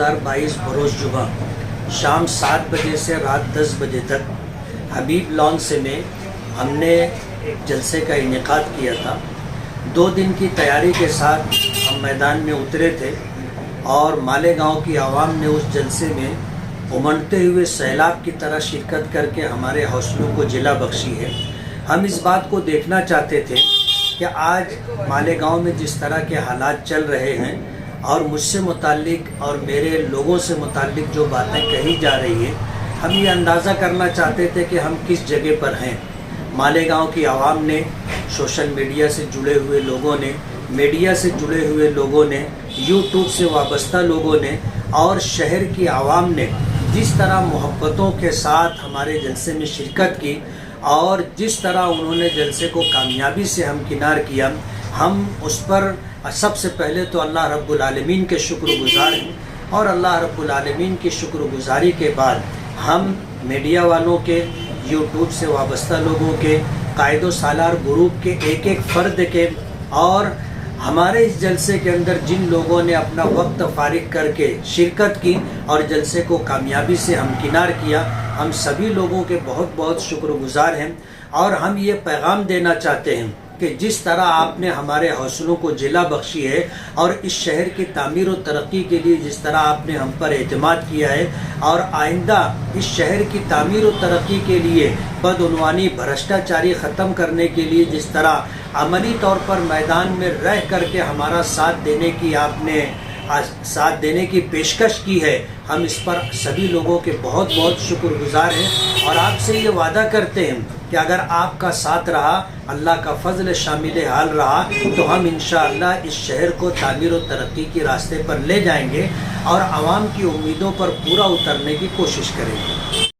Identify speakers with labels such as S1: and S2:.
S1: 2022 बरोज़ जुमा शाम 7 बजे से रात 10 बजे तक हबीब लॉन से में हमने एक जलसे का इनेकाद किया था। 2 दिन की तैयारी के साथ हम मैदान में उतरे थे और मालेगांव की आवाम ने उस जलसे में उमड़ते हुए सैलाब की तरह शिरकत करके हमारे हौसलों को जिला बख्शी है। हम इस बात को देखना चाहते थे कि आज मालेगांव में जिस तरह के हालात चल रहे हैं और मुझसे मुताल्लिक और मेरे लोगों से मुताल्लिक जो बातें कही जा रही हैं, हम ये अंदाज़ा करना चाहते थे कि हम किस जगह पर हैं। मालेगांव की आवाम ने, सोशल मीडिया से जुड़े हुए लोगों ने, मीडिया से जुड़े हुए लोगों ने, यूट्यूब से वाबस्ता लोगों ने और शहर की आवाम ने जिस तरह मोहब्बतों के साथ हमारे जलसे में शिरकत की और जिस तरह उन्होंने जलसे को कामयाबी से हमकिनार किया, हम उस पर सबसे पहले तो अल्लाह रब्बुल आलमीन के शुक्रगुज़ार हैं और अल्लाह रब्बुल आलमीन की शुक्रगुज़ारी के बाद हम मीडिया वालों के, यूट्यूब से वाबस्ता लोगों के, कायदो सालार ग्रुप के एक एक फ़र्द के और हमारे इस जलसे के अंदर जिन लोगों ने अपना वक्त फ़ारिग करके शिरकत की और जलसे को कामयाबी से हमकिनार किया, हम सभी लोगों के बहुत बहुत शुक्रगुज़ार हैं। और हम ये पैगाम देना चाहते हैं कि जिस तरह आपने हमारे हौसलों को जिला बख्शी है और इस शहर की तामीर और तरक्की के लिए जिस तरह आपने हम पर एतमाद किया है और आइंदा इस शहर की तामीर और तरक्की के लिए बदउनवानी, भ्रष्टाचारी ख़त्म करने के लिए जिस तरह अमली तौर पर मैदान में रह करके हमारा साथ देने की पेशकश की है, हम इस पर सभी लोगों के बहुत बहुत शुक्रगुज़ार हैं और आपसे ये वादा करते हैं कि अगर आपका साथ रहा, अल्लाह का फजल शामिल हाल रहा, तो हम इंशाअल्लाह इस शहर को तामीर और तरक्की के रास्ते पर ले जाएंगे और आवाम की उम्मीदों पर पूरा उतरने की कोशिश करेंगे।